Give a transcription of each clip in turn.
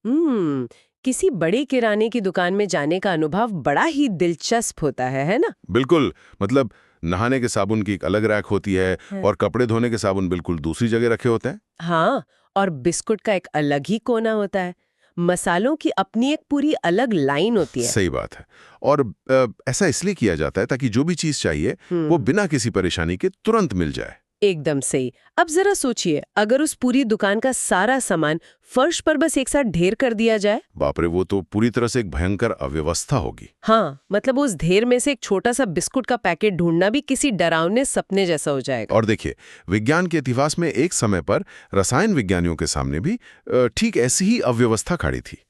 किसी बड़ी किराने की दुकान में जाने का अनुभव बड़ा ही दिलचस्प होता है ना? बिल्कुल। मतलब नहाने के साबुन की एक अलग रैक होती है है। और कपड़े धोने के साबुन बिल्कुल दूसरी जगह रखे होते हैं। हाँ, और बिस्कुट का एक अलग ही कोना होता है। मसालों की अपनी एक पूरी अलग लाइन होती है। सही बात है। और ऐसा इसलिए किया जाता है ताकि जो भी चीज़ चाहिए वो हम्म बिना किसी परेशानी के तुरंत मिल जाए। एकदम सही। अब जरा सोचिए, अगर उस पूरी दुकान का सारा सामान फर्श पर बस एक साथ ढेर कर दिया जाए। बाप रे, वो तो पूरी तरह से एक भयंकर अव्यवस्था होगी। हाँ, मतलब उस ढेर में से एक छोटा सा बिस्कुट का पैकेट ढूंढना भी किसी डरावने सपने जैसा हो जाएगा। और देखिए, विज्ञान के इतिहास में एक समय पर रसायन विज्ञानियों के सामने भी ठीक ऐसी ही अव्यवस्था खड़ी थी।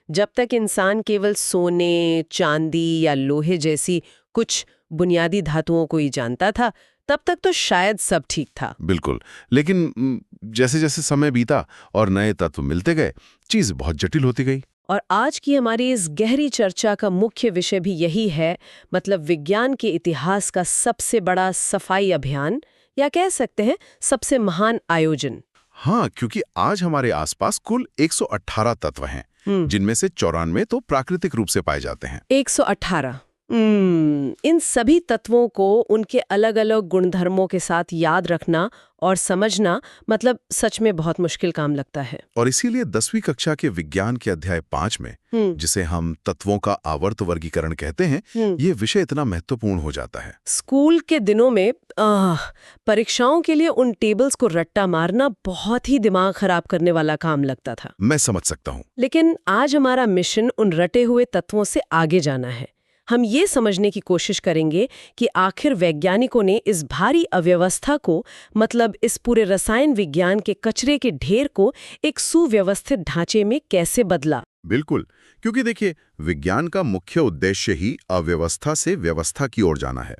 जब तक इंसान केवल सोने, चांदी या लोहे जैसी कुछ बुनियादी धातुओं को ही जानता था, तब तक तो शायद सब ठीक था। बिल्कुल। लेकिन जैसे जैसे समय बीता और नए तत्व मिलते गए, चीज बहुत जटिल होती गई। और आज की हमारी इस गहरी चर्चा का मुख्य विषय भी यही है, मतलब विज्ञान के इतिहास का सबसे बड़ा सफाई अभियान, या कह सकते हैं सबसे महान आयोजन। हाँ, क्योंकि आज हमारे आसपास कुल 118 तत्व हैं, जिनमें से 94 तो प्राकृतिक रूप से पाए जाते हैं। 118। इन सभी तत्वों को उनके अलग अलग गुणधर्मों के साथ याद रखना और समझना, मतलब सच में बहुत मुश्किल काम लगता है। और इसीलिए 10वीं कक्षा के विज्ञान के अध्याय 5 में, जिसे हम तत्वों का आवर्त वर्गीकरण कहते हैं, ये विषय इतना महत्वपूर्ण हो जाता है। स्कूल के दिनों में परीक्षाओं के लिए उन टेबल्स को रट्टा मारना बहुत ही दिमाग खराब करने वाला काम लगता था। मैं समझ सकता हूँ। लेकिन आज हमारा मिशन उन रटे हुए तत्वों से आगे जाना है। हम ये समझने की कोशिश करेंगे कि आखिर वैज्ञानिकों ने इस भारी अव्यवस्था को, मतलब इस पूरे रसायन विज्ञान के कचरे के ढेर को, एक सुव्यवस्थित ढांचे में कैसे बदला। बिल्कुल, क्योंकि देखिए, विज्ञान का मुख्य उद्देश्य ही अव्यवस्था से व्यवस्था की ओर जाना है।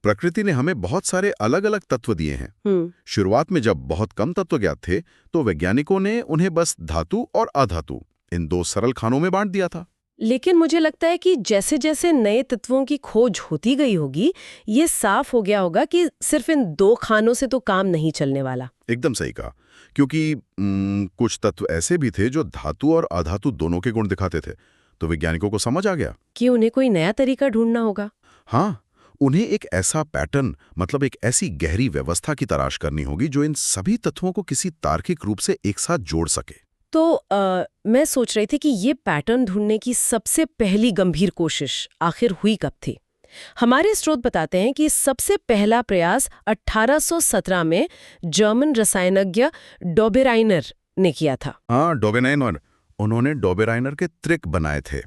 प्रकृति ने हमें बहुत सारे अलग अलग तत्व दिए हैं। शुरुआत में जब बहुत कम तत्व ज्ञात थे, तो वैज्ञानिकों ने उन्हें बस धातु और अधातु, इन दो सरल खानों में बांट दिया था। लेकिन मुझे लगता है कि जैसे जैसे नए तत्वों की खोज होती गई होगी, ये साफ हो गया होगा कि सिर्फ इन दो खानों से तो काम नहीं चलने वाला। एकदम सही कहा, क्योंकि कुछ तत्व ऐसे भी थे जो धातु और अधातु दोनों के गुण दिखाते थे। तो वैज्ञानिकों को समझ आ गया कि उन्हें कोई नया तरीका ढूंढना होगा। हाँ, उन्हें एक ऐसा पैटर्न, मतलब एक ऐसी गहरी व्यवस्था की तलाश करनी होगी जो इन सभी तत्वों को किसी तार्किक रूप से एक साथ जोड़ सके। तो मैं सोच रही थी कि ये पैटर्न ढूंढने की सबसे पहली गंभीर कोशिश आखिर हुई कब थी। हमारे स्रोत बताते हैं कि सबसे पहला प्रयास 1817 में जर्मन रसायनज्ञ डोबेराइनर ने किया था। हाँ, डोबेराइनर। उन्होंने डोबेराइनर के त्रिक बनाए थे।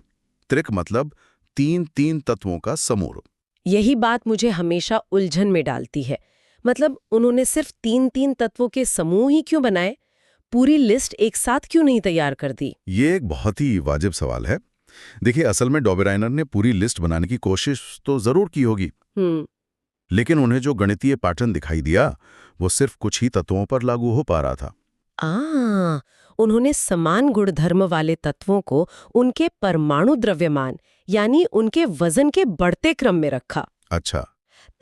त्रिक मतलब तीन तीन तत्वों का समूह। यही बात मुझे हमेशा उलझन में डालती है। मतलब उन्होंने सिर्फ तीन तीन तत्वों के समूह ही क्यों बनाए, पूरी लिस्ट एक साथ क्यों नहीं तैयार कर दी? ये एक बहुत ही वाजिब सवाल है। देखिए, असल में डोबेराइनर ने पूरी लिस्ट बनाने की कोशिश तो जरूर की होगी, लेकिन उन्हें जो गणितीय पैटर्न दिखाई दिया, वो सिर्फ कुछ ही तत्वों पर लागू हो पा रहा था। उन्होंने समान गुणधर्म वाले तत्वों को उनके परमाणु द्रव्यमान, यानी उनके वजन के बढ़ते क्रम में रखा। अच्छा।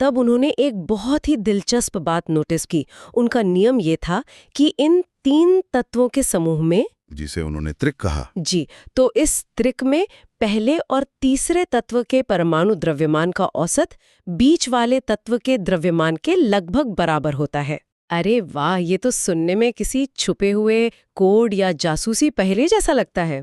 तब उन्होंने एक बहुत ही दिलचस्प बात नोटिस की। उनका नियम ये था कि इन तीन तत्वों के समूह में, जिसे उन्होंने त्रिक कहा, जी, तो इस त्रिक में पहले और तीसरे तत्व के परमाणु द्रव्यमान का औसत बीच वाले तत्व के द्रव्यमान के लगभग बराबर होता है। अरे वाह, ये तो सुनने में किसी छुपे हुए कोड या जासूसी पहेली जैसा लगता है।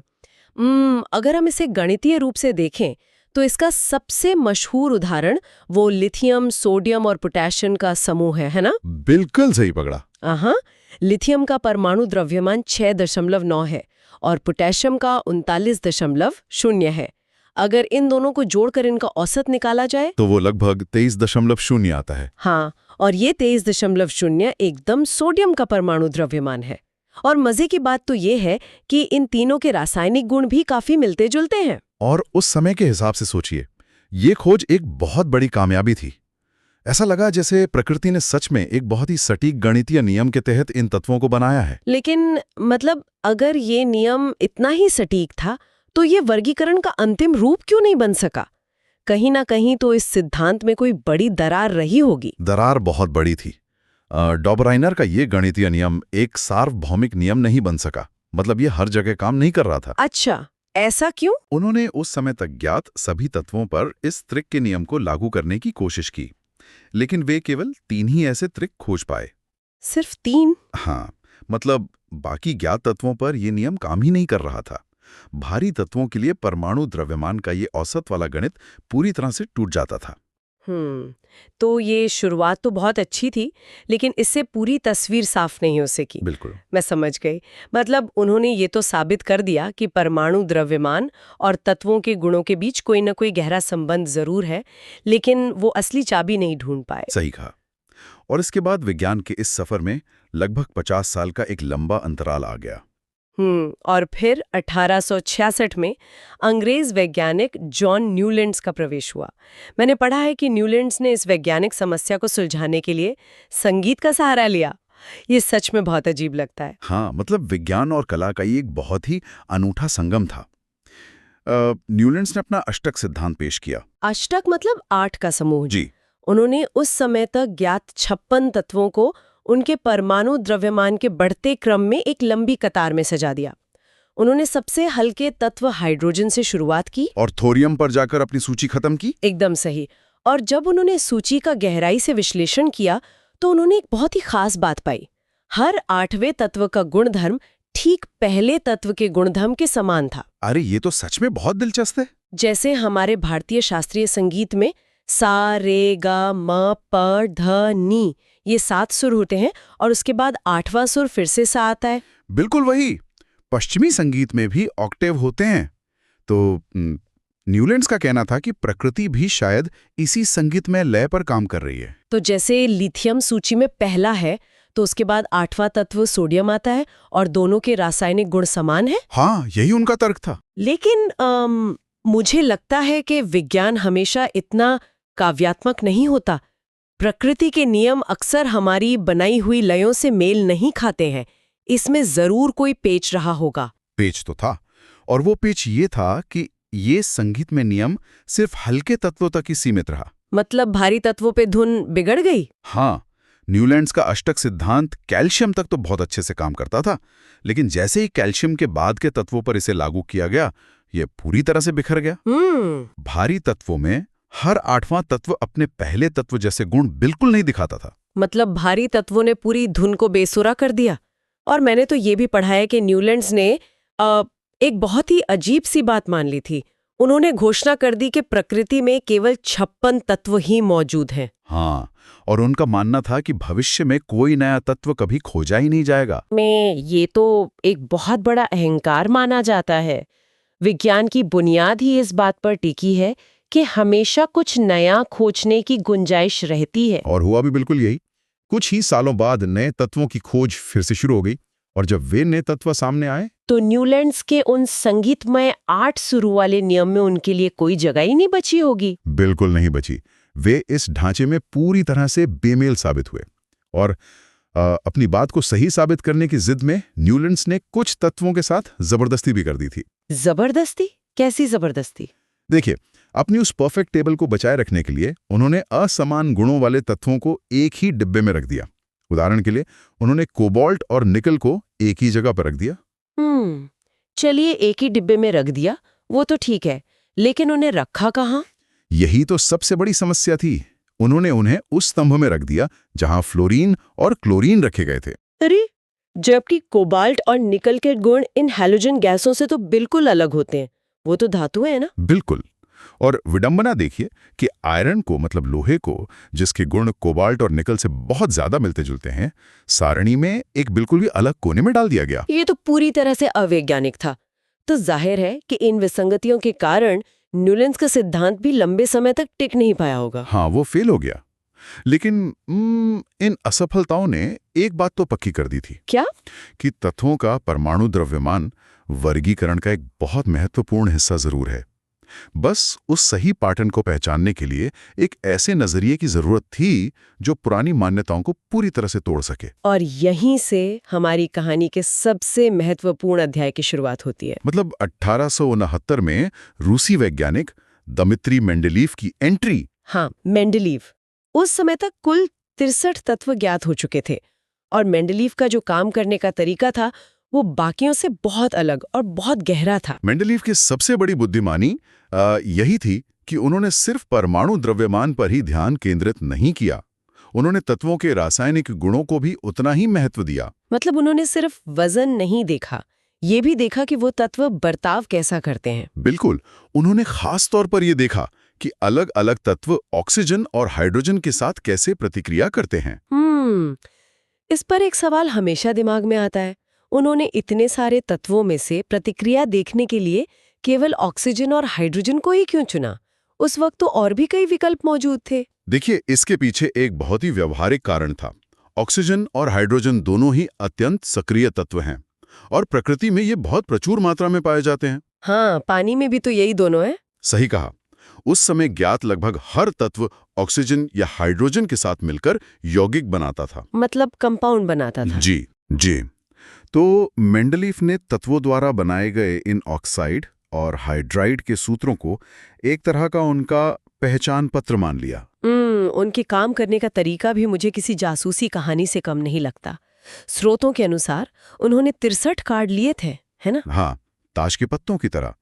अगर हम इसे गणितीय रूप से देखें तो इसका सबसे मशहूर उदाहरण वो लिथियम, सोडियम और पोटेशियम का समूह है ना? बिल्कुल सही पकड़ा। हाँ, लिथियम का परमाणु द्रव्यमान 6.9 है और पोटेशियम का 39.0 है। अगर इन दोनों को जोड़कर इनका औसत निकाला जाए तो वो लगभग 23.0 आता है। हाँ, और ये 23.0 एकदम सोडियम का परमाणु द्रव्यमान है। और मजे की बात तो ये है कि इन तीनों के रासायनिक गुण भी काफी मिलते जुलते हैं। और उस समय के हिसाब से सोचिए, ये खोज एक बहुत बड़ी कामयाबी थी। ऐसा लगा जैसे प्रकृति ने सच में एक बहुत ही सटीक गणितीय नियम के तहत इन तत्वों को बनाया है। लेकिन मतलब अगर ये नियम इतना ही सटीक था, तो ये वर्गीकरण का अंतिम रूप क्यों नहीं बन सका? कहीं ना कहीं तो इस सिद्धांत में कोई बड़ी दरार रही होगी। दरार बहुत बड़ी थी। डोबेराइनर का ये गणितीय नियम एक सार्वभौमिक नियम नहीं बन सका। मतलब ये हर जगह काम नहीं कर रहा था। अच्छा, ऐसा क्यों? उन्होंने उस समय तक ज्ञात सभी तत्वों पर इस त्रिक के नियम को लागू करने की कोशिश की, लेकिन वे केवल 3 ही ऐसे त्रिक खोज पाए। सिर्फ 3? हाँ, मतलब बाकी ज्ञात तत्वों पर यह नियम काम ही नहीं कर रहा था। भारी तत्वों के लिए परमाणु द्रव्यमान का ये औसत वाला गणित पूरी तरह से टूट जाता था। तो ये शुरुआत तो बहुत अच्छी थी, लेकिन इससे पूरी तस्वीर साफ नहीं हो सकी। बिल्कुल, मैं समझ गई। मतलब उन्होंने ये तो साबित कर दिया कि परमाणु द्रव्यमान और तत्वों के गुणों के बीच कोई न कोई गहरा संबंध जरूर है, लेकिन वो असली चाबी नहीं ढूंढ पाए। सही कहा। और इसके बाद विज्ञान के इस सफर में लगभग 50 साल का एक लंबा अंतराल आ गया। और फिर 1866 में अंग्रेज वैज्ञानिक जॉन न्यूलैंड्स का प्रवेश हुआ। मैंने पढ़ा है कि न्यूलैंड्स ने इस वैज्ञानिक समस्या को सुलझाने के लिए संगीत का सहारा लिया। ये सच में बहुत अजीब लगता है। हाँ, मतलब विज्ञान और कला का ये एक बहुत ही अनूठा संगम था। न्यूलैंड्स ने अपना अष्टक सिद्धांत पेश किया। अष्टक मतलब 8 का समूह। जी। उन्होंने उस समय तक ज्ञात 56 तत्वों को उनके परमाणु द्रव्यमान के बढ़ते क्रम में एक लंबी कतार में सजा दिया। उन्होंने सबसे हल्के तत्व हाइड्रोजन से शुरुआत की और थोरियम पर जाकर अपनी सूची खत्म की। एकदम सही। और जब उन्होंने सूची का गहराई से विश्लेषण किया तो उन्होंने एक बहुत ही खास बात पाई। हर 8वें तत्व का गुणधर्म ठीक पहले तत्व के गुणधर्म के समान था। अरे ये तो सच में बहुत दिलचस्प है। जैसे हमारे भारतीय शास्त्रीय संगीत में सा रे गा म प ध नी ये 7 सुर होते हैं और उसके बाद 8वां सुर फिर से सा आता है। बिल्कुल वही। पश्चिमी संगीत में भी ऑक्टेव होते हैं। तो न्यूलैंड्स का कहना था कि प्रकृति भी शायद इसी संगीतमय लय पर काम कर रही है। तो जैसे लिथियम सूची में पहला है तो उसके बाद 8वां तत्व सोडियम आता है और दोनों के रासायनिक गुण समान है। हाँ, यही उनका तर्क था। लेकिन मुझे लगता है कि विज्ञान हमेशा इतना काव्यात्मक नहीं होता। प्रकृति के नियम अक्सर हमारी बनाई हुई लयों से मेल नहीं खाते हैं। इसमें जरूर कोई पेच रहा होगा। पेच तो था, और वो पेच ये था कि ये संगीत में नियम सिर्फ हल्के तत्वों तक ही सीमित रहा। मतलब भारी तत्वों पे धुन बिगड़ गई। हाँ, न्यूलैंड्स का अष्टक सिद्धांत कैल्शियम तक तो बहुत अच्छे से काम करता था, लेकिन जैसे ही कैल्शियम के बाद के तत्वों पर इसे लागू किया गया, ये पूरी तरह से बिखर गया। भारी तत्वों में हर 8वां तत्व अपने पहले तत्व जैसे गुण बिल्कुल नहीं दिखाता था। मतलब भारी तत्वों ने पूरी धुन को बेसुरा कर दिया। और मैंने तो ये भी पढ़ा है कि न्यूलैंड्स ने एक बहुत ही अजीब सी बात मान ली थी। उन्होंने घोषणा कर दी कि प्रकृति में केवल 56 तत्व ही मौजूद हैं। हाँ, और उनका मानना था कि भविष्य में कोई नया तत्व कभी खोजा ही नहीं जाएगा। ये तो एक बहुत बड़ा अहंकार माना जाता है। विज्ञान की बुनियाद ही इस बात पर टिकी है कि हमेशा कुछ नया खोजने की गुंजाइश रहती है। और हुआ भी बिल्कुल यही। कुछ ही सालों बाद नए तत्वों की खोज फिर से शुरू हो गई, और जब वे नए तत्व सामने आए तो न्यूलैंड्स के उन संगीतमय 8 सुरों वाले नियम में उनके लिए कोई जगह ही नहीं बची होगी। बिल्कुल नहीं बची। वे इस ढांचे में पूरी तरह से बेमेल साबित हुए, और अपनी बात को सही साबित करने की जिद में न्यूलैंड्स ने कुछ तत्वों के साथ जबरदस्ती भी कर दी थी। जबरदस्ती? कैसी जबरदस्ती? देखिए, अपनी उस परफेक्ट टेबल को बचाए रखने के लिए उन्होंने असमान गुणों वाले तत्वों को एक ही डिब्बे में रख दिया। उदाहरण के लिए उन्होंने कोबाल्ट और निकल को एक ही जगह पर रख दिया। चलिए, एक ही डिब्बे में रख दिया, वो तो ठीक है, लेकिन उन्हें रखा कहाँ? यही तो सबसे बड़ी समस्या थी। उन्होंने उन्हें उस स्तंभ में रख दिया जहां फ्लोरीन और क्लोरीन रखे गए थे। अरे, जबकि कोबाल्ट और निकल के गुण इन हैलोजन गैसों से तो बिल्कुल अलग होते हैं। वो तो धातु है ना? बिल्कुल। और विडंबना देखिए कि आयरन को, मतलब लोहे को, जिसके गुण कोबाल्ट और निकल से बहुत ज्यादा मिलते जुलते हैं, सारणी में एक बिल्कुल भी अलग कोने में डाल दिया गया। ये तो पूरी तरह से अवैज्ञानिक था। तो जाहिर है कि इन विसंगतियों के कारण न्यूलैंड्स का सिद्धांत भी लंबे समय तक टिक नहीं पाया होगा। हाँ, वो फेल हो गया। लेकिन इन असफलताओं ने एक बात तो पक्की कर दी थी। क्या? कि तत्वों का परमाणु द्रव्यमान वर्गीकरण का एक बहुत महत्वपूर्ण हिस्सा जरूर है। बस उस सही पैटर्न को पहचानने के लिए एक ऐसे नजरिए की जरूरत थी जो पुरानी मान्यताओं को पूरी तरह से तोड़ सके। और यहीं से हमारी कहानी के सबसे महत्वपूर्ण अध्याय की शुरुआत होती है। मतलब 1869 में रूसी वैज्ञानिक दमित्री मेंडेलीव की एंट्री। हाँ, मेंडेलीव। उस समय तक कुल 63 तत्व ज्ञात हो चुके थे, और मेंडेलीव का जो काम करने का तरीका था वो बाकियों से बहुत अलग और बहुत गहरा था। मेंडलीव की सबसे बड़ी बुद्धिमानी यही थी कि उन्होंने सिर्फ परमाणु द्रव्यमान पर ही ध्यान केंद्रित नहीं किया, उन्होंने तत्वों के रासायनिक गुणों को भी उतना ही महत्व दिया। मतलब उन्होंने सिर्फ वजन नहीं देखा, ये भी देखा कि वो तत्व बर्ताव कैसा करते हैं। बिल्कुल, उन्होंने खास तौर पर यह देखा कि अलग अलग तत्व ऑक्सीजन और हाइड्रोजन के साथ कैसे प्रतिक्रिया करते हैं। इस पर एक सवाल हमेशा दिमाग में आता है, उन्होंने इतने सारे तत्वों में से प्रतिक्रिया देखने के लिए केवल ऑक्सीजन और हाइड्रोजन को ही क्यों चुना? उस वक्त तो और भी कई विकल्प मौजूद थे। देखिए, इसके पीछे एक बहुत ही व्यवहारिक कारण था। ऑक्सीजन और हाइड्रोजन दोनों ही अत्यंत सक्रिय तत्व हैं और प्रकृति में ये बहुत प्रचुर मात्रा में पाए जाते हैं। हाँ, पानी में भी तो यही दोनों है। सही कहा। उस समय ज्ञात लगभग हर तत्व ऑक्सीजन या हाइड्रोजन के साथ मिलकर यौगिक बनाता था, मतलब कंपाउंड बनाता था। जी। तो मेंडलीफ ने तत्वों द्वारा बनाए गए इन ऑक्साइड और हाइड्राइड के सूत्रों को एक तरह का उनका पहचान पत्र मान लिया। उनके काम करने का तरीका भी मुझे किसी जासूसी कहानी से कम नहीं लगता। स्रोतों के अनुसार उन्होंने 63 कार्ड लिए थे, है ना? हाँ, ताश के पत्तों की तरह।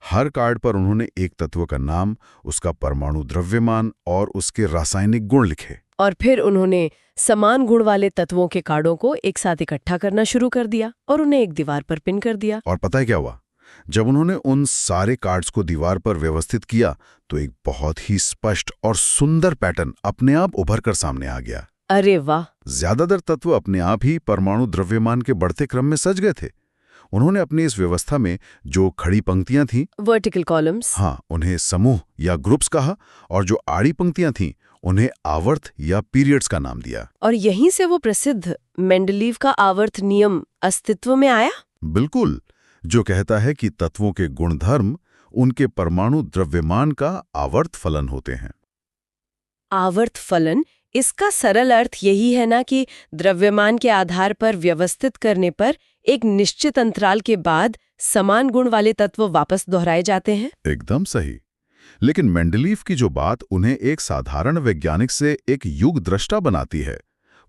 हर कार्ड पर उन्होंने एक तत्व का नाम, उसका परमाणु द्रव्यमान और उसके रासायनिक गुण लिखे। और फिर उन्होंने समान गुण वाले तत्वों के कार्डों को एक साथ इकट्ठा करना शुरू कर दिया और उन्हें एक दीवार पर पिन कर दिया। और पता है क्या हुआ? जब उन्होंने उन सारे कार्ड्स को दीवार पर व्यवस्थित किया तो एक बहुत ही स्पष्ट और सुंदर पैटर्न अपने आप उभर कर सामने आ गया। अरे वाह! ज्यादातर तत्व अपने आप ही परमाणु द्रव्यमान के बढ़ते क्रम में सज गए थे। उन्होंने अपनी इस व्यवस्था में जो खड़ी पंक्तियां थीं, वर्टिकल कॉलम्स, हाँ, उन्हें समूह या ग्रुप्स कहा, और जो आड़ी पंक्तियां थीं उन्हें आवर्त या पीरियड्स का नाम दिया। और यहीं से वो प्रसिद्ध मेंडलीव का आवर्त नियम अस्तित्व में आया। बिल्कुल, जो कहता है कि तत्वों के गुणधर्म उनके परमाणु द्रव्यमान का आवर्त फलन होते हैं। आवर्त फलन, इसका सरल अर्थ यही है ना कि द्रव्यमान के आधार पर व्यवस्थित करने पर एक निश्चित अंतराल के बाद समान गुण वाले तत्व वापस दोहराए जाते हैं। एकदम सही। लेकिन मेंडलीव की जो बात उन्हें एक साधारण वैज्ञानिक से एक युग द्रष्टा बनाती है,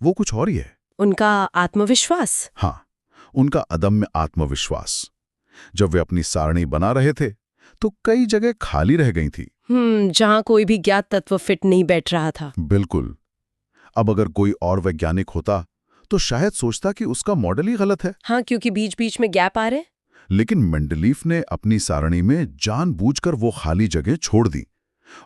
वो कुछ और ही है। उनका आत्मविश्वास। हाँ, उनका अदम्य आत्मविश्वास। जब वे अपनी सारणी बना रहे थे तो कई जगह खाली रह गई थी, जहां कोई भी ज्ञात तत्व फिट नहीं बैठ रहा था। बिल्कुल। अब अगर कोई और वैज्ञानिक होता तो शायद सोचता कि उसका मॉडल ही गलत है। हाँ, क्योंकि बीच बीच में गैप आ रहे। लेकिन मेंडलीव ने अपनी सारणी में जानबूझकर वो खाली जगह छोड़ दी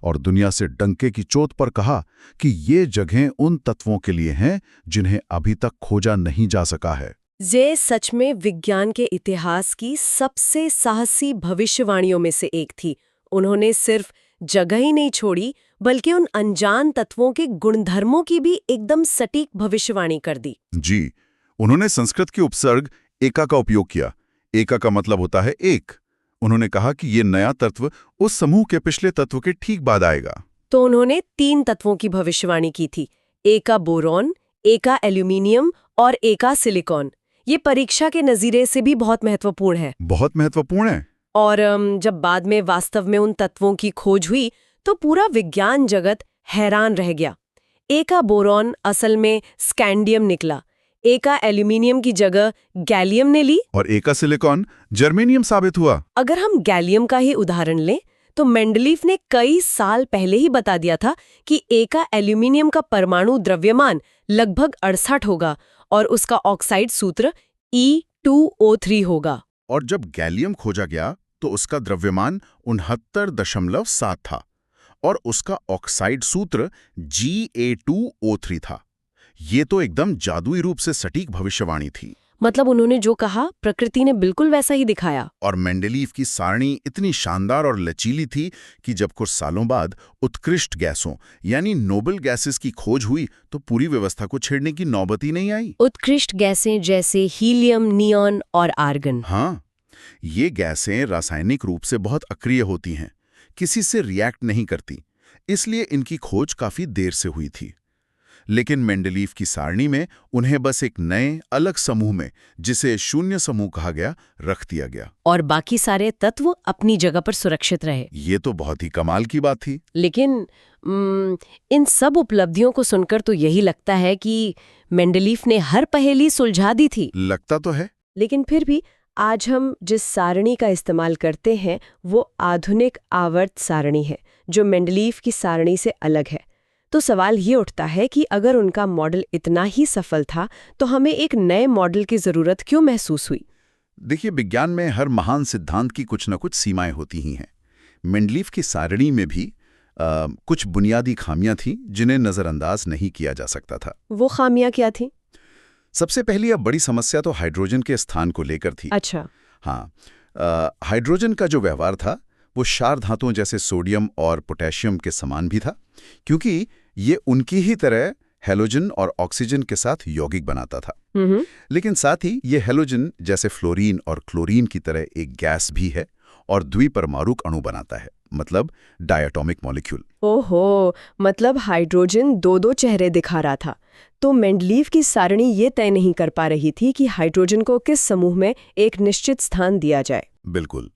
और दुनिया से डंके की चोट पर कहा कि ये जगहें उन तत्वों के लिए हैं जिन्हें अभी तक खोजा नहीं जा सका है। ये सच में विज्ञान के इतिहास की सबसे साहसी भविष्यवाणियों में से एक थी। उन्होंने सिर्फ जगह ही नहीं छोड़ी, बल्कि उन अनजान तत्वों के गुणधर्मों की भी एकदम सटीक भविष्यवाणी कर दी। जी, उन्होंने संस्कृत के उपसर्ग एका का उपयोग किया। एका का मतलब होता है एक। उन्होंने कहा कि ये नया तत्व उस समूह के पिछले तत्व के ठीक बाद आएगा। तो उन्होंने 3 तत्वों की भविष्यवाणी की थी, एका बोरॉन, एका एल्यूमिनियम और एका सिलिकॉन। ये परीक्षा के नज़रिए से भी बहुत महत्वपूर्ण है। बहुत महत्वपूर्ण है। और जब बाद में वास्तव में उन तत्वों की खोज हुई तो पूरा विज्ञान जगत हैरान रह गया। एका बोरॉन असल में स्कैंडियम निकला, एका एल्यूमिनियम की जगह गैलियम ने ली, और एका सिलिकॉन जर्मेनियम साबित हुआ। अगर हम गैलियम का ही उदाहरण लें तो मेंडलीव ने कई साल पहले ही बता दिया था कि एका एल्यूमिनियम का परमाणु द्रव्यमान लगभग 68 होगा और उसका ऑक्साइड सूत्र E2O3 होगा। और जब गैलियम खोजा गया तो उसका द्रव्यमान 69.7 था और उसका ऑक्साइड सूत्र Ga2O3 था। ये तो एकदम जादुई रूप से सटीक भविष्यवाणी थी। मतलब उन्होंने जो कहा प्रकृति ने बिल्कुल वैसा ही दिखाया। और मेंडलीव की सारणी इतनी शानदार और लचीली थी कि जब कुछ सालों बाद उत्कृष्ट गैसों यानी नोबल गैसेस की खोज हुई तो पूरी व्यवस्था को छेड़ने की नौबत ही नहीं आई। उत्कृष्ट गैसें जैसे हीलियम, नियॉन और आर्गन। हाँ, ये गैसें रासायनिक रूप से बहुत अक्रिय होती हैं, किसी से रिएक्ट नहीं करती, इसलिए इनकी खोज काफी देर से हुई थी। लेकिन मेंडलीव की सारणी में उन्हें बस एक नए अलग समूह में, जिसे शून्य समूह कहा गया, रख दिया गया और बाकी सारे तत्व अपनी जगह पर सुरक्षित रहे। ये तो बहुत ही कमाल की बात थी। लेकिन इन सब उपलब्धियों को सुनकर तो यही लगता है कि मेंडलीव ने हर पहेली सुलझा दी थी। लगता तो है, लेकिन फिर भी आज हम जिस सारणी का इस्तेमाल करते हैं वो आधुनिक आवर्त सारणी है, जो मेंडलीव की सारणी से अलग है। तो सवाल ये उठता है कि अगर उनका मॉडल इतना ही सफल था तो हमें एक नए मॉडल की जरूरत क्यों महसूस हुई? देखिए, विज्ञान में हर महान सिद्धांत की कुछ न कुछ सीमाएं होती ही हैं। मेंडलीव की सारणी में भी कुछ बुनियादी खामियां थीं जिन्हें नज़रअंदाज नहीं किया जा सकता था। वो खामियां क्या थी? सबसे पहली अब बड़ी समस्या तो हाइड्रोजन के स्थान को लेकर थी। अच्छा। हाँ, हाइड्रोजन का जो व्यवहार था वो क्षार धातुओं जैसे सोडियम और पोटेशियम के समान भी था, क्योंकि ये उनकी ही तरह हैलोजन और ऑक्सीजन के साथ यौगिक बनाता था। लेकिन साथ ही ये हैलोजन जैसे फ्लोरीन और क्लोरीन की तरह एक गैस भी है और द्विपरमाणुक अणु बनाता है, मतलब डायटोमिक मॉलिक्यूल। ओहो, मतलब हाइड्रोजन दो चेहरे दिखा रहा था। तो मेंडलीव की सारणी ये तय नहीं कर पा रही थी कि हाइड्रोजन को किस समूह में एक निश्चित स्थान दिया जाए। बिल्कुल।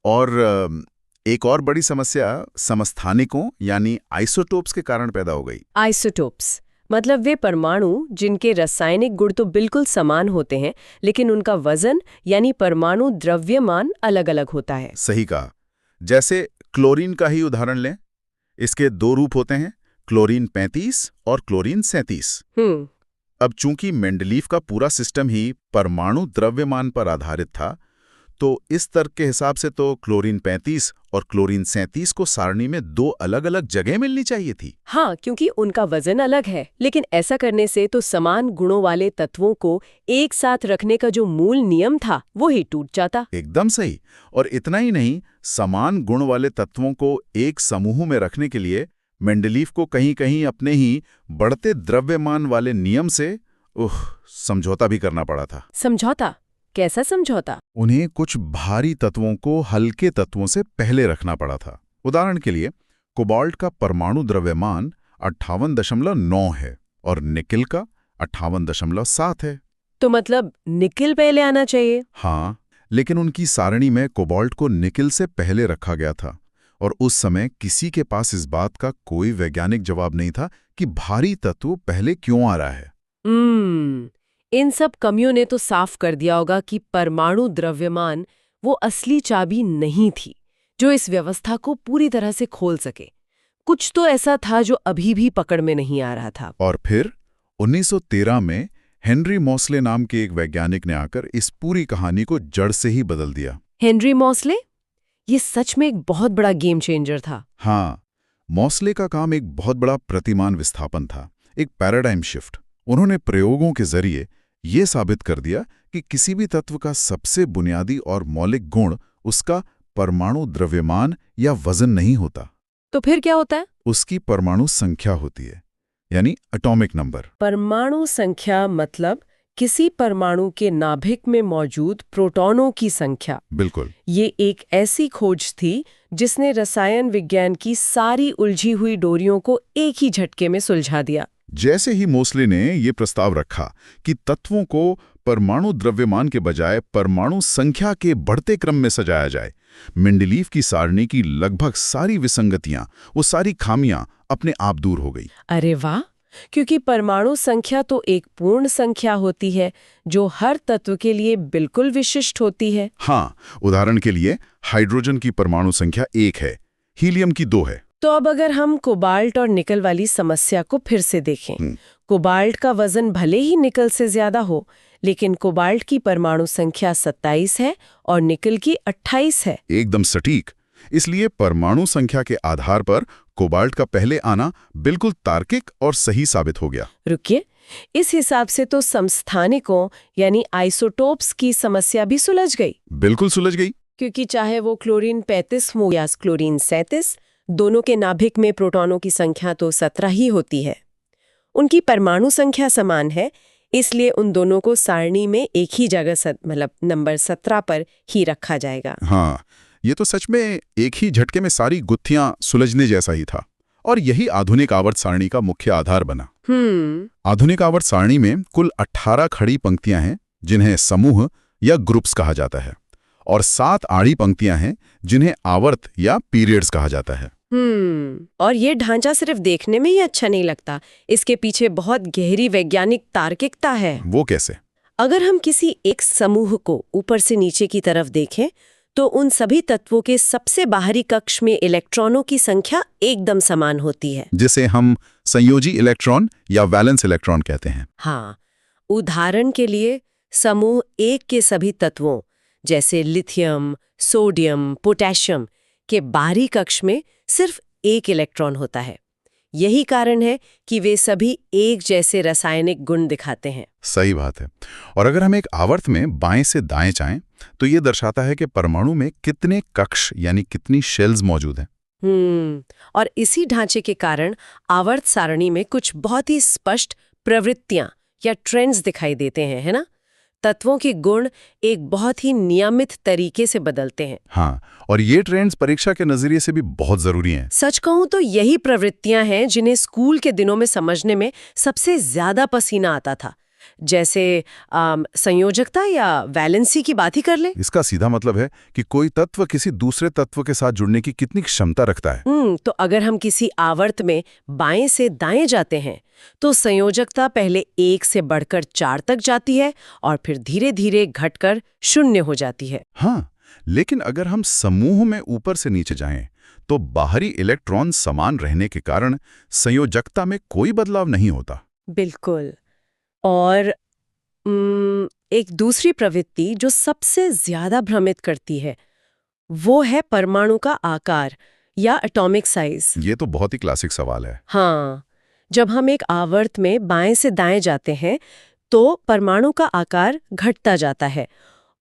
और एक और बड़ी समस्या समस्थानिकों यानी आइसोटोप्स के कारण पैदा हो गई। आइसोटोप्स मतलब वे परमाणु जिनके रासायनिक गुण तो बिल्कुल समान होते हैं, लेकिन उनका वजन यानी परमाणु द्रव्यमान अलग-अलग होता है। सही कहा। जैसे क्लोरीन का ही उदाहरण लें, इसके दो रूप होते हैं, क्लोरीन 35 और क्लोरीन 37। अब चूंकि मेंडलीव का पूरा सिस्टम ही परमाणु द्रव्यमान पर आधारित था, तो इस तर्क के हिसाब से तो क्लोरीन 35 और क्लोरीन 37 को सारणी में दो अलग-अलग जगह मिलनी चाहिए थी। हाँ, क्योंकि उनका वजन अलग है। लेकिन ऐसा करने से तो समान गुणों वाले तत्वों को एक साथ रखने का जो मूल नियम था वो ही टूट जाता। एकदम सही। और इतना ही नहीं, समान गुण वाले तत्वों को एक समूह में रखने के लिए मेंडलीव को कहीं-कहीं अपने ही बढ़ते द्रव्यमान वाले नियम से समझौता भी करना पड़ा था। समझौता? कैसा समझौता? उन्हें कुछ भारी तत्वों को हल्के तत्वों से पहले रखना पड़ा था। उदाहरण के लिए, कोबाल्ट का परमाणु द्रव्यमान 58.9 है और निकिल का 58.7 है। तो मतलब निकिल पहले आना चाहिए? हाँ, लेकिन उनकी सारणी में कोबाल्ट को निकिल से पहले रखा गया था और उस समय किसी के पास इस बात का कोई वैज्ञानिक जवाब नहीं था कि भारी तत्व पहले क्यों आ रहा है। इन सब कमियों ने तो साफ कर दिया होगा कि परमाणु द्रव्यमान वो असली चाबी नहीं थी जो इस व्यवस्था को पूरी तरह से खोल सके। कुछ तो ऐसा था जो अभी भी पकड़ में नहीं आ रहा था। और फिर 1913 में हेनरी मॉसले नाम के एक वैज्ञानिक ने आकर इस पूरी कहानी को जड़ से ही बदल दिया। Henry Mauchly? ये सच में एक बहुत बड़ा गेम चेंजर था। हाँ, मॉसले का काम एक बहुत बड़ा प्रतिमान विस्थापन था, एक पैराडाइम शिफ्ट। उन्होंने प्रयोगों के जरिए ये साबित कर दिया कि किसी भी तत्व का सबसे बुनियादी और मौलिक गुण उसका परमाणु द्रव्यमान या वजन नहीं होता। तो फिर क्या होता है? उसकी परमाणु संख्या होती है, यानी एटॉमिक नंबर। परमाणु संख्या मतलब किसी परमाणु के नाभिक में मौजूद प्रोटॉनों की संख्या। बिल्कुल। ये एक ऐसी खोज थी जिसने रसायन विज्ञान की सारी उलझी हुई डोरियों को एक ही झटके में सुलझा दिया। जैसे ही मोसले ने ये प्रस्ताव रखा कि तत्वों को परमाणु द्रव्यमान के बजाय परमाणु संख्या के बढ़ते क्रम में सजाया जाए, मेंडलीव की सारणी की लगभग सारी विसंगतियां, वो सारी खामियां अपने आप दूर हो गई। अरे वाह! क्योंकि परमाणु संख्या तो एक पूर्ण संख्या होती है जो हर तत्व के लिए बिल्कुल विशिष्ट होती है। हाँ, उदाहरण के लिए हाइड्रोजन की परमाणु संख्या 1 है, हीलियम की 2 है। तो अब अगर हम कोबाल्ट और निकल वाली समस्या को फिर से देखें, कोबाल्ट का वजन भले ही निकल से ज्यादा हो, लेकिन कोबाल्ट की परमाणु संख्या 27 है और निकल की 28 है। एकदम सटीक। इसलिए परमाणु संख्या के आधार पर कोबाल्ट का पहले आना बिल्कुल तार्किक और सही साबित हो गया। रुकिए, इस हिसाब से तो समस्थानिकों यानी आइसोटोप्स की समस्या भी सुलझ गई। बिल्कुल सुलझ गई, क्योंकि चाहे वो क्लोरीन 35 हो या क्लोरीन 37, दोनों के नाभिक में प्रोटॉनों की संख्या तो 17 ही होती है। उनकी परमाणु संख्या समान है, इसलिए उन दोनों को सारणी में एक ही जगह मतलब नंबर 17 पर ही रखा जाएगा। हाँ, ये तो सच में एक ही झटके में सारी गुत्थियां सुलझने जैसा ही था और यही आधुनिक आवर्त सारणी का मुख्य आधार बना। आधुनिक आवर्त सारणी में कुल 18 खड़ी पंक्तियां हैं जिन्हें समूह या ग्रुप्स कहा जाता है और 7 आड़ी पंक्तियां हैं जिन्हें आवर्त या पीरियड्स कहा जाता है। और ये ढांचा सिर्फ देखने में ही अच्छा नहीं लगता, इसके पीछे बहुत गहरी वैज्ञानिक तार्किकता है। वो कैसे? अगर हम किसी एक समूह को ऊपर से नीचे की तरफ देखें तो उन सभी तत्वों के सबसे बाहरी कक्ष में इलेक्ट्रॉनों की संख्या एकदम समान होती है, जिसे हम संयोजी इलेक्ट्रॉन या वैलेंस इलेक्ट्रॉन कहते हैं। हाँ, उदाहरण के लिए समूह एक के सभी तत्वों जैसे लिथियम, सोडियम, पोटेशियम के बाहरी कक्ष में सिर्फ एक इलेक्ट्रॉन होता है। यही कारण है कि वे सभी एक जैसे रासायनिक गुण दिखाते हैं। सही बात है। और अगर हम एक आवर्त में बाएं से दाएं जाएं, तो ये दर्शाता है कि परमाणु में कितने कक्ष यानी कितनी शेल्स मौजूद हैं। और इसी ढांचे के कारण आवर्त सारणी में कुछ बहुत ही स्पष्ट प्रवृत्तियां या ट्रेंड्स दिखाई देते हैं, है ना? तत्वों के गुण एक बहुत ही नियमित तरीके से बदलते हैं। हाँ, और ये ट्रेंड्स परीक्षा के नजरिए से भी बहुत जरूरी हैं। सच कहूं तो यही प्रवृत्तियां हैं जिन्हें स्कूल के दिनों में समझने में सबसे ज्यादा पसीना आता था। जैसे संयोजकता या वैलेंसी की बात ही कर ले। इसका सीधा मतलब है कि कोई तत्व किसी दूसरे तत्व के साथ जुड़ने की कितनी क्षमता रखता है। तो अगर हम किसी आवर्त में बाएं से दाएं जाते हैं तो संयोजकता पहले 1 से बढ़कर 4 तक जाती है और फिर धीरे धीरे घटकर 0 हो जाती है। हाँ, लेकिन अगर हम समूह में ऊपर से नीचे जाएं, तो बाहरी इलेक्ट्रॉन समान रहने के कारण संयोजकता में कोई बदलाव नहीं होता। बिल्कुल। और एक दूसरी प्रवृत्ति जो सबसे ज्यादा भ्रमित करती है वो है परमाणु का आकार या एटॉमिक साइज। ये तो बहुत ही क्लासिक सवाल है। हाँ, जब हम एक आवर्त में बाएं से दाएं जाते हैं तो परमाणु का आकार घटता जाता है,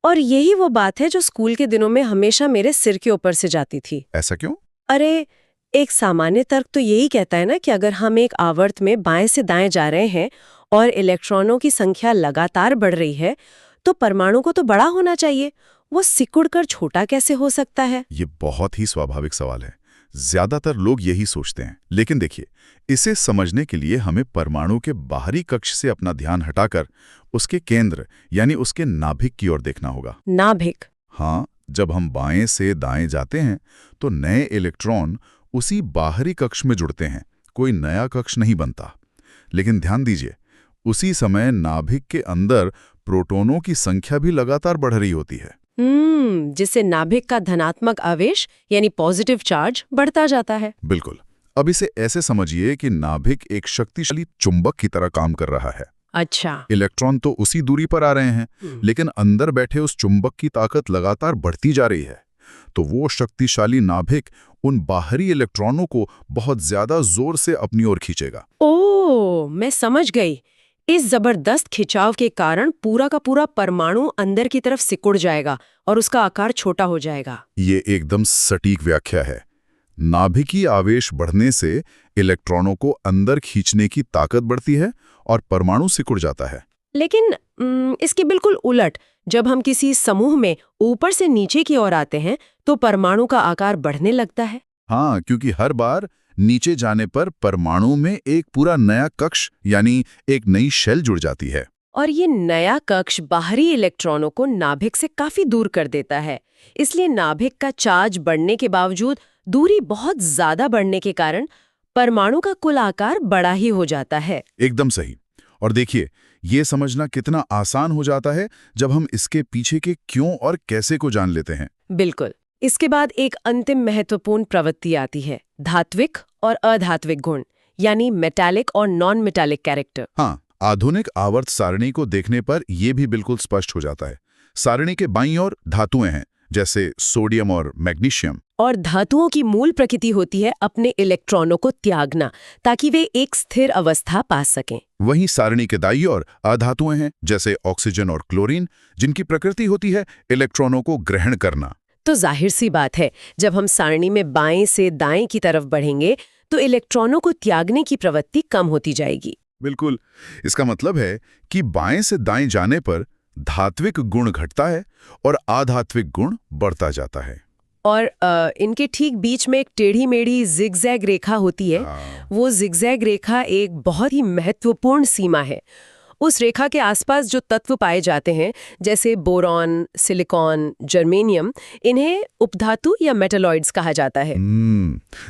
और यही वो बात है जो स्कूल के दिनों में हमेशा मेरे सिर के ऊपर से जाती थी। ऐसा क्यों? अरे, एक सामान्य तर्क तो यही कहता है ना कि अगर हम एक आवर्त में बाएं से दाएं जा रहे हैं और इलेक्ट्रॉनों की संख्या लगातार बढ़ रही है तो परमाणु को तो बड़ा होना चाहिए, वो सिकुड़कर छोटा कैसे हो सकता है? ये बहुत ही स्वाभाविक सवाल है। ज्यादातर लोग यही सोचते हैं, लेकिन देखिए, इसे समझने के लिए हमें परमाणु के बाहरी कक्ष से अपना ध्यान हटाकर उसके केंद्र यानी उसके नाभिक की ओर देखना होगा। नाभिक? हाँ, जब हम बाएं से दाएं जाते हैं तो नए इलेक्ट्रॉन उसी बाहरी कक्ष में जुड़ते हैं, कोई नया कक्ष नहीं बनता। लेकिन ध्यान दीजिए, उसी समय नाभिक के अंदर प्रोटॉनों की संख्या भी लगातार बढ़ रही होती है। जिससे नाभिक का धनात्मक आवेश यानी पॉजिटिव चार्ज बढ़ता जाता है। बिल्कुल। अब इसे ऐसे समझिए कि नाभिक एक शक्तिशाली चुंबक की तरह काम कर रहा है। अच्छा। इलेक्ट्रॉन तो उसी दूरी पर आ रहे हैं, लेकिन अंदर बैठे उस चुंबक की ताकत लगातार बढ़ती जा रही है। तो वो शक्तिशाली नाभिक उन बाहरी इलेक्ट्रॉनों को बहुत ज्यादा जोर से अपनी ओर खींचेगा। ओह, मैं समझ गई। इस जबरदस्त खिंचाव के कारण पूरा का पूरा परमाणु अंदर की तरफ सिकुड़ जाएगा और उसका आकार छोटा हो जाएगा। ये एकदम सटीक व्याख्या है। नाभिकीय आवेश बढ़ने से इलेक्ट्रॉनों को अंदर खींचने की ताकत बढ़ती है और परमाणु सिकुड़ जाता है। लेकिन इसके बिल्कुल उलट, जब हम किसी समूह में ऊपर से नीचे की ओर आते हैं तो परमाणु का आकार बढ़ने लगता है। हाँ, क्योंकि हर बार नीचे जाने पर परमाणु में एक पूरा नया कक्ष यानी एक नई शेल जुड़ जाती है। और ये नया कक्ष बाहरी इलेक्ट्रॉनों को नाभिक से काफी दूर कर देता है। इसलिए नाभिक का चार्ज बढ़ने के बावजूद दूरी बहुत ज्यादा बढ़ने के कारण परमाणु का कुल आकार बड़ा ही हो जाता है। एकदम सही। और देखिए, ये समझना कितना आसान हो जाता है जब हम इसके पीछे के क्यों और कैसे को जान लेते हैं। बिल्कुल। इसके बाद एक अंतिम महत्वपूर्ण प्रवृत्ति आती है, धात्विक और अधात्विक गुण, यानी मेटालिक और नॉन मेटालिक कैरेक्टर। हाँ, आधुनिक आवर्त सारणी को देखने पर यह भी बिल्कुल स्पष्ट हो जाता है। सारणी के बाईं ओर धातुएं हैं, जैसे सोडियम और मैग्नीशियम। और धातुओं की मूल प्रकृति होती है अपने इलेक्ट्रॉनों को त्यागना, ताकि वे एक स्थिर अवस्था पा सकें। वहीं सारणी के दाईं ओर अधातुएं हैं, जैसे ऑक्सीजन और क्लोरीन, जिनकी प्रकृति होती है इलेक्ट्रॉनों को ग्रहण करना। तो जाहिर सी बात है, जब हम सारणी में बाएं से दाएं की तरफ बढ़ेंगे तो इलेक्ट्रॉनों को त्यागने की प्रवृत्ति कम होती जाएगी। बिल्कुल। इसका मतलब है कि बाएं से दाएं जाने पर धात्विक गुण घटता है और अधात्विक गुण बढ़ता जाता है। और इनके ठीक बीच में एक टेढ़ी मेढ़ी जिगजैग रेखा होती है। वो जिगजैग रेखा एक बहुत ही महत्वपूर्ण सीमा है। उस रेखा के आसपास जो तत्व पाए जाते हैं, जैसे बोरॉन, सिलिकॉन, जर्मेनियम, इन्हें उपधातु या मेटालॉइड्स कहा जाता है।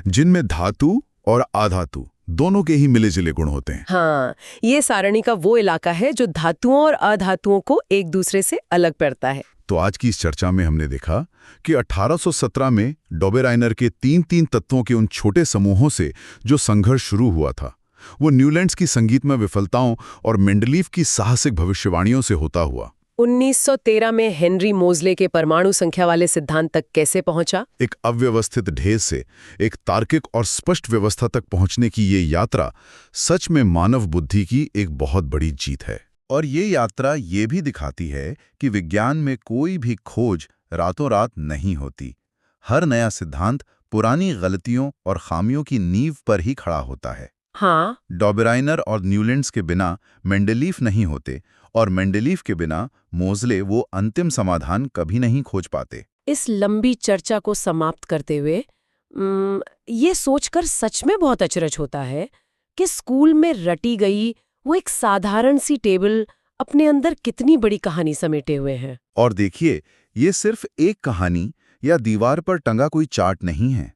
जिनमें धातु और अधातु दोनों के ही मिले जुले गुण होते हैं। हाँ, ये सारणी का वो इलाका है जो धातुओं और अधातुओं को एक दूसरे से अलग करता है। तो आज की इस चर्चा में हमने देखा कि 1817 में डॉबेराइनर के तीन तत्वों के उन छोटे समूहों से जो संघर्ष शुरू हुआ था, वो न्यूलैंड्स की संगीतमय विफलताओं और मेंडलीव की साहसिक भविष्यवाणियों से होता हुआ 1913 में हेनरी मोज़ले के परमाणु संख्या वाले सिद्धांत तक कैसे पहुंचा? एक अव्यवस्थित ढेर से एक तार्किक और स्पष्ट व्यवस्था तक पहुंचने की ये यात्रा सच में मानव बुद्धि की एक बहुत बड़ी जीत है। और ये यात्रा ये भी दिखाती है कि विज्ञान में कोई भी खोज रातों रात नहीं होती। हर नया सिद्धांत पुरानी गलतियों और खामियों की नींव पर ही खड़ा होता है। हाँ, डॉबेराइनर और न्यूलैंड्स के बिना मेंडलीव नहीं होते, और मेंडलीव के बिना मोज़ले वो अंतिम समाधान कभी नहीं खोज पाते। इस लंबी चर्चा को समाप्त करते हुए ये सोचकर सच में बहुत अचरज होता है कि स्कूल में रटी गई वो एक साधारण सी टेबल अपने अंदर कितनी बड़ी कहानी समेटे हुए है। और देखिए, ये सिर्फ एक कहानी या दीवार पर टंगा कोई चार्ट नहीं है।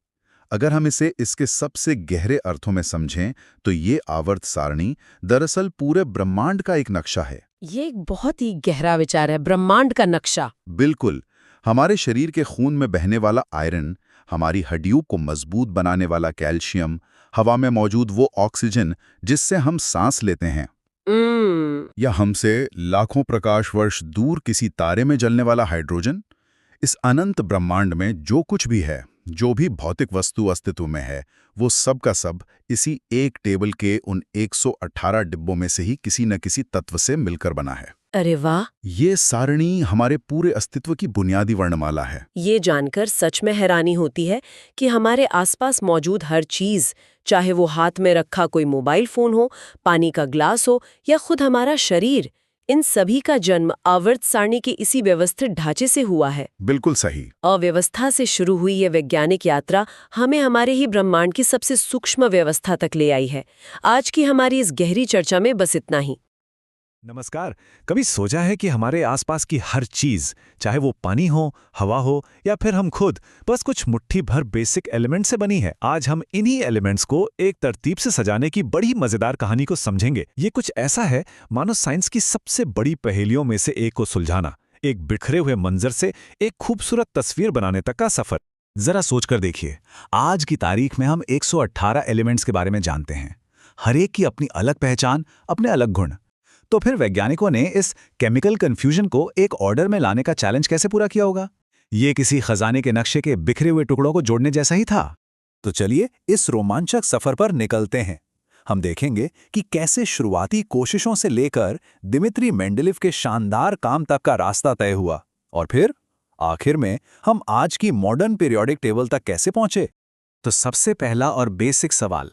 अगर हम इसे इसके सबसे गहरे अर्थों में समझें तो ये आवर्त सारणी दरअसल पूरे ब्रह्मांड का एक नक्शा है। ये एक बहुत ही गहरा विचार है, ब्रह्मांड का नक्शा। बिल्कुल। हमारे शरीर के खून में बहने वाला आयरन, हमारी हड्डियों को मजबूत बनाने वाला कैल्शियम, हवा में मौजूद वो ऑक्सीजन जिससे हम सांस लेते हैं, या हमसे लाखों प्रकाश वर्ष दूर किसी तारे में जलने वाला हाइड्रोजन, इस अनंत ब्रह्मांड में जो कुछ भी है, जो भी भौतिक वस्तु अस्तित्व में है, वो सब का सब इसी एक टेबल के उन 118 डिब्बों में से ही किसी न किसी तत्व से मिलकर बना है। अरे वाह! ये सारणी हमारे पूरे अस्तित्व की बुनियादी वर्णमाला है। ये जानकर सच में हैरानी होती है कि हमारे आसपास मौजूद हर चीज, चाहे वो हाथ में रखा कोई मोबाइल फोन हो, पानी का ग्लास हो या खुद हमारा शरीर, इन सभी का जन्म आवर्त सारणी के इसी व्यवस्थित ढांचे से हुआ है। बिल्कुल सही। अव्यवस्था से शुरू हुई ये वैज्ञानिक यात्रा हमें हमारे ही ब्रह्मांड की सबसे सूक्ष्म व्यवस्था तक ले आई है। आज की हमारी इस गहरी चर्चा में बस इतना ही। नमस्कार। कभी सोचा है कि हमारे आसपास की हर चीज, चाहे वो पानी हो, हवा हो या फिर हम खुद, बस कुछ मुट्ठी भर बेसिक एलिमेंट से बनी है। आज हम इन्हीं एलिमेंट्स को एक तरतीब से सजाने की बड़ी मजेदार कहानी को समझेंगे। ये कुछ ऐसा है मानो साइंस की सबसे बड़ी पहेलियों में से एक को सुलझाना, एक बिखरे हुए मंजर से एक खूबसूरत तस्वीर बनाने तक का सफर। जरा सोचकर देखिए, आज की तारीख में हम 118 एलिमेंट्स के बारे में जानते हैं। हर एक की अपनी अलग पहचान, अपने अलग गुण। तो फिर वैज्ञानिकों ने इस केमिकल कंफ्यूजन को एक ऑर्डर में लाने का चैलेंज कैसे पूरा किया होगा? ये किसी खजाने के नक्शे के बिखरे हुए टुकड़ों को जोड़ने जैसा ही था। तो चलिए इस रोमांचक सफर पर निकलते हैं। हम देखेंगे कि कैसे शुरुआती कोशिशों से लेकर दिमित्री मेंडलीव के शानदार काम तक का रास्ता तय हुआ, और फिर आखिर में हम आज की मॉडर्न पीरियोडिक टेबल तक कैसे पहुंचे। तो सबसे पहला और बेसिक सवाल,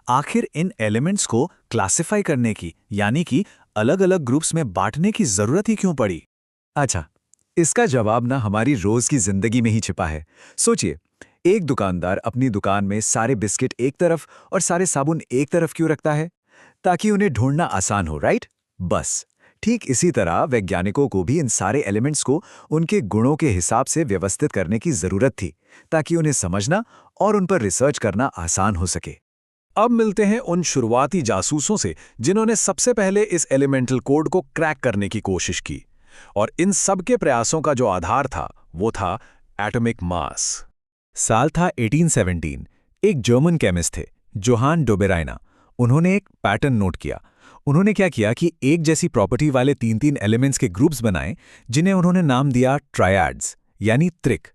आखिर इन एलिमेंट्स को क्लासिफाई करने की, यानी कि अलग अलग ग्रुप्स में बांटने की जरूरत ही क्यों पड़ी? अच्छा, इसका जवाब ना हमारी रोज की जिंदगी में ही छिपा है। सोचिए, एक दुकानदार अपनी दुकान में सारे बिस्किट एक तरफ और सारे साबुन एक तरफ क्यों रखता है? ताकि उन्हें ढूंढना आसान हो, राइट? बस ठीक इसी तरह वैज्ञानिकों को भी इन सारे एलिमेंट्स को उनके गुणों के हिसाब से व्यवस्थित करने की जरूरत थी, ताकि उन्हें समझना और उन पर रिसर्च करना आसान हो सके। अब मिलते हैं उन शुरुआती जासूसों से जिन्होंने सबसे पहले इस एलिमेंटल कोड को क्रैक करने की कोशिश की, और इन सब के प्रयासों का जो आधार था वो था एटॉमिक मास। साल था 1817। एक जर्मन केमिस्ट थे, जोहान डोबेराइनर। उन्होंने एक पैटर्न नोट किया। उन्होंने क्या किया कि एक जैसी प्रॉपर्टी वाले 3-3 एलिमेंट्स के ग्रुप्स बनाए, जिन्हें उन्होंने नाम दिया ट्रायड्स, यानी त्रिक।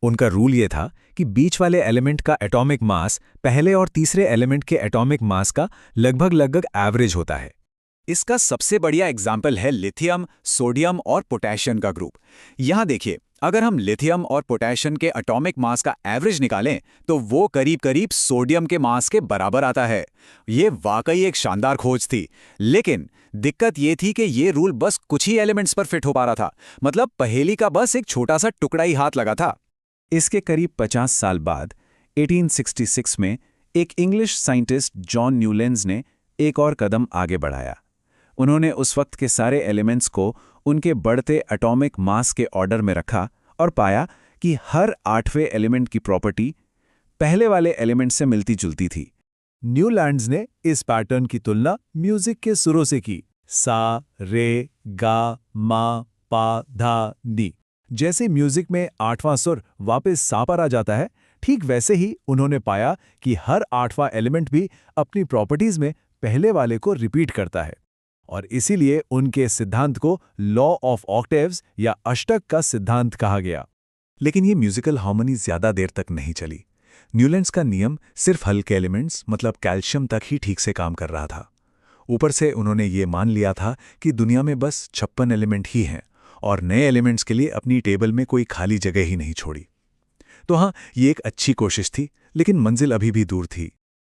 उनका रूल ये था कि बीच वाले एलिमेंट का एटॉमिक मास पहले और तीसरे एलिमेंट के एटॉमिक मास का लगभग एवरेज होता है। इसका सबसे बढ़िया एग्जाम्पल है लिथियम, सोडियम और पोटेशियम का ग्रुप। यहां देखिए, अगर हम लिथियम और पोटेशियम के एटॉमिक मास का एवरेज निकालें तो वो करीब करीब सोडियम के मास के बराबर आता है। ये वाकई एक शानदार खोज थी, लेकिन दिक्कत ये थी कि ये रूल बस कुछ ही एलिमेंट्स पर फिट हो पा रहा था। मतलब पहेली का बस एक छोटा सा टुकड़ा ही हाथ लगा था। इसके करीब 50 साल बाद 1866 में एक इंग्लिश साइंटिस्ट जॉन न्यूलैंड्स ने एक और कदम आगे बढ़ाया। उन्होंने उस वक्त के सारे एलिमेंट्स को उनके बढ़ते एटॉमिक मास के ऑर्डर में रखा और पाया कि हर 8वें एलिमेंट की प्रॉपर्टी पहले वाले एलिमेंट से मिलती जुलती थी। न्यूलैंड्स ने इस पैटर्न की तुलना म्यूजिक के सुरों से की। सा, रे, गा, मा, पा, धा, नी। जैसे म्यूजिक में 8वां सुर वापस सा पर आ जाता है, ठीक वैसे ही उन्होंने पाया कि हर 8वां एलिमेंट भी अपनी प्रॉपर्टीज में पहले वाले को रिपीट करता है, और इसीलिए उनके सिद्धांत को लॉ ऑफ ऑक्टेव्स या अष्टक का सिद्धांत कहा गया। लेकिन ये म्यूजिकल हार्मनी ज्यादा देर तक नहीं चली। न्यूलैंड्स का नियम सिर्फ हल्के एलिमेंट्स मतलब कैल्शियम तक ही ठीक से काम कर रहा था। ऊपर से उन्होंने ये मान लिया था कि दुनिया में बस 56 एलिमेंट ही हैं और नए एलिमेंट्स के लिए अपनी टेबल में कोई खाली जगह ही नहीं छोड़ी। तो हाँ, ये एक अच्छी कोशिश थी, लेकिन मंजिल अभी भी दूर थी।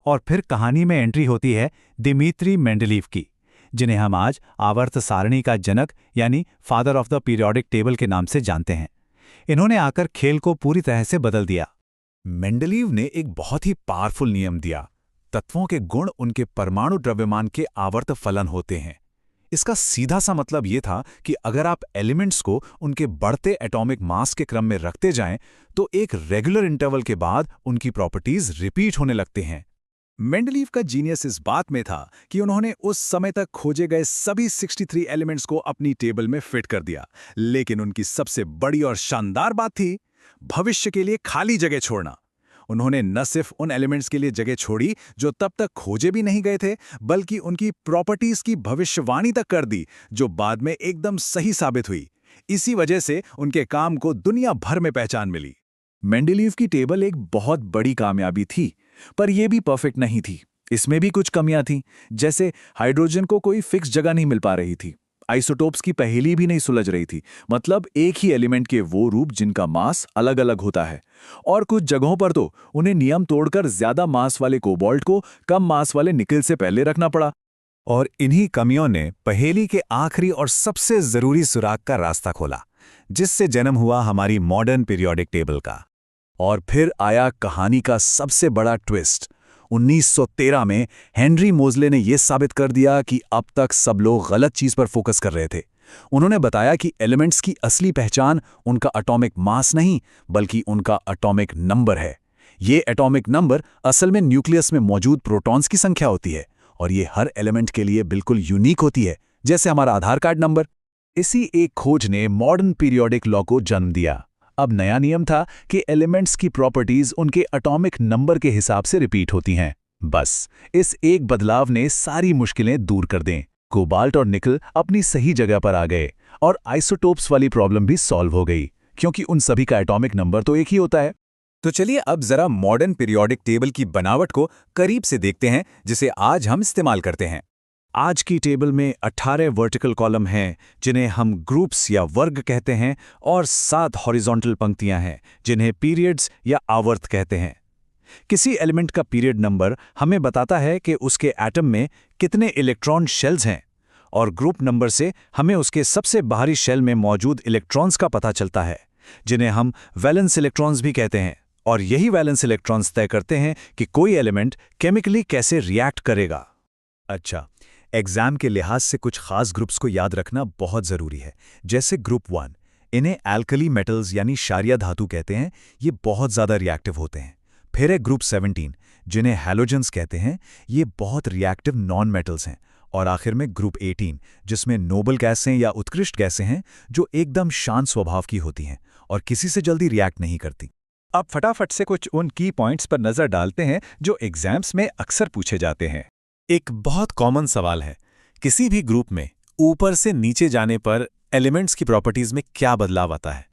और फिर कहानी में एंट्री होती है दिमित्री मेंडलीव की, जिन्हें हम आज आवर्त सारणी का जनक यानी father of the periodic table के नाम से जानते हैं। इन्होंने आकर खेल को पूरी तरह से बदल दिया। मेंडलीव ने एक बहुत ही पावरफुल नियम दिया। तत्वों के गुण उनके परमाणु द्रव्यमान के आवर्त फलन होते हैं। इसका सीधा सा मतलब ये था कि अगर आप एलिमेंट्स को उनके बढ़ते एटॉमिक मास के क्रम में रखते जाएं, तो एक रेगुलर इंटरवल के बाद उनकी प्रॉपर्टीज रिपीट होने लगते हैं। मेंडलीव का जीनियस इस बात में था कि उन्होंने उस समय तक खोजे गए सभी 63 एलिमेंट्स को अपनी टेबल में फिट कर दिया, लेकिन उनकी सबसे बड़ी और शानदार बात थी भविष्य के लिए खाली जगह छोड़ना। उन्होंने न सिर्फ उन एलिमेंट्स के लिए जगह छोड़ी जो तब तक खोजे भी नहीं गए थे, बल्कि उनकी प्रॉपर्टीज की भविष्यवाणी तक कर दी, जो बाद में एकदम सही साबित हुई। इसी वजह से उनके काम को दुनिया भर में पहचान मिली। मेंडलीव की टेबल एक बहुत बड़ी कामयाबी थी, पर यह भी परफेक्ट नहीं थी। इसमें भी कुछ कमियां थीं, जैसे हाइड्रोजन को कोई फिक्स जगह नहीं मिल पा रही थी। आइसोटोप्स की पहेली भी नहीं सुलझ रही थी, मतलब एक ही एलिमेंट के वो रूप जिनका मास अलग अलग होता है। और कुछ जगहों पर तो उन्हें नियम तोड़कर ज्यादा मास वाले कोबाल्ट को कम मास वाले निकेल से पहले रखना पड़ा। और इन्हीं कमियों ने पहेली के आखिरी और सबसे जरूरी सुराग का रास्ता खोला, जिससे जन्म हुआ हमारी मॉडर्न पीरियोडिक टेबल का। और फिर आया कहानी का सबसे बड़ा ट्विस्ट। 1913 में हेनरी मोज़ले ने यह साबित कर दिया कि अब तक सब लोग गलत चीज पर फोकस कर रहे थे। उन्होंने बताया कि एलिमेंट्स की असली पहचान उनका एटॉमिक मास नहीं, बल्कि उनका एटॉमिक नंबर है। ये एटॉमिक नंबर असल में न्यूक्लियस में मौजूद प्रोटॉन्स की संख्या होती है, और ये हर एलिमेंट के लिए बिल्कुल यूनिक होती है, जैसे हमारा आधार कार्ड नंबर। इसी एक खोज ने मॉडर्न पीरियोडिक लॉ को जन्म दिया। अब नया नियम था कि एलिमेंट्स की प्रॉपर्टीज उनके एटॉमिक नंबर के हिसाब से रिपीट होती हैं। बस इस एक बदलाव ने सारी मुश्किलें दूर कर दें। कोबाल्ट और निकल अपनी सही जगह पर आ गए, और आइसोटोप्स वाली प्रॉब्लम भी सॉल्व हो गई, क्योंकि उन सभी का एटॉमिक नंबर तो एक ही होता है। तो चलिए अब जरा मॉडर्न पीरियोडिक टेबल की बनावट को करीब से देखते हैं, जिसे आज हम इस्तेमाल करते हैं। आज की टेबल में 18 वर्टिकल कॉलम हैं, जिन्हें हम ग्रुप्स या वर्ग कहते हैं, और 7 हॉरिजॉन्टल पंक्तियां हैं, जिन्हें पीरियड्स या आवर्त कहते हैं। किसी एलिमेंट का पीरियड नंबर हमें बताता है कि उसके एटम में कितने इलेक्ट्रॉन शेल्स हैं, और ग्रुप नंबर से हमें उसके सबसे बाहरी शेल में मौजूद इलेक्ट्रॉन्स का पता चलता है, जिन्हें हम वैलेंस इलेक्ट्रॉन्स भी कहते हैं। और यही वैलेंस इलेक्ट्रॉन्स तय करते हैं कि कोई एलिमेंट केमिकली कैसे रिएक्ट करेगा। अच्छा, एग्जाम के लिहाज से कुछ खास ग्रुप्स को याद रखना बहुत जरूरी है, जैसे ग्रुप 1। इन्हें एल्कली मेटल्स यानी क्षारीय धातु कहते हैं। ये बहुत ज्यादा रिएक्टिव होते हैं। फिर है ग्रुप 17, जिन्हें हैलोजेंस कहते हैं। ये बहुत रिएक्टिव नॉन मेटल्स हैं। और आखिर में ग्रुप 18, जिसमें नोबल गैसें या उत्कृष्ट गैसें हैं, जो एकदम शांत स्वभाव की होती हैं और किसी से जल्दी रिएक्ट नहीं करती। अब फटाफट से कुछ उन की पॉइंट्स पर नजर डालते हैं जो एग्जाम्स में अक्सर पूछे जाते हैं। एक बहुत कॉमन सवाल है, किसी भी ग्रुप में ऊपर से नीचे जाने पर एलिमेंट्स की प्रॉपर्टीज में क्या बदलाव आता है?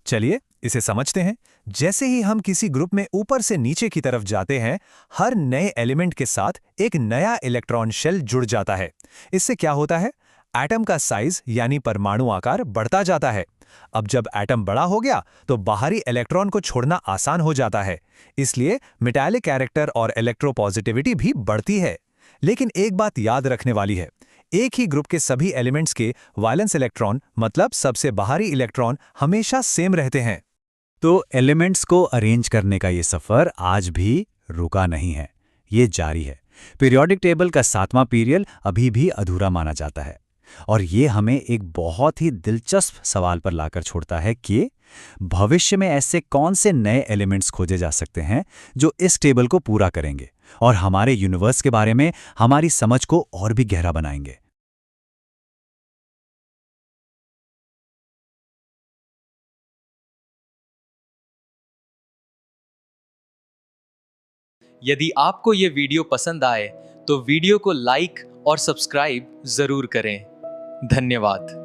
चलिए इसे समझते हैं। जैसे ही हम किसी ग्रुप में ऊपर से नीचे की तरफ जाते हैं, हर नए एलिमेंट के साथ एक नया इलेक्ट्रॉन शेल जुड़ जाता है। इससे क्या होता है? एटम का साइज यानी परमाणु आकार बढ़ता जाता है। अब जब एटम बड़ा हो गया तो बाहरी इलेक्ट्रॉन को छोड़ना आसान हो जाता है, इसलिए मेटालिक कैरेक्टर और इलेक्ट्रोपॉजिटिविटी भी बढ़ती है। लेकिन एक बात याद रखने वाली है, एक ही ग्रुप के सभी एलिमेंट्स के वैलेंस इलेक्ट्रॉन मतलब सबसे बाहरी इलेक्ट्रॉन हमेशा सेम रहते हैं। तो एलिमेंट्स को अरेंज करने का ये सफर आज भी रुका नहीं है, ये जारी है। पीरियोडिक टेबल का 7वां पीरियड अभी भी अधूरा माना जाता है, और ये हमें एक बहुत ही दिलचस्प सवाल पर लाकर छोड़ता है कि भविष्य में ऐसे कौन से नए एलिमेंट्स खोजे जा सकते हैं जो इस टेबल को पूरा करेंगे, और हमारे यूनिवर्स के बारे में हमारी समझ को और भी गहरा बनाएंगे। यदि आपको ये वीडियो पसंद आए तो वीडियो को लाइक और सब्सक्राइब जरूर करें। धन्यवाद।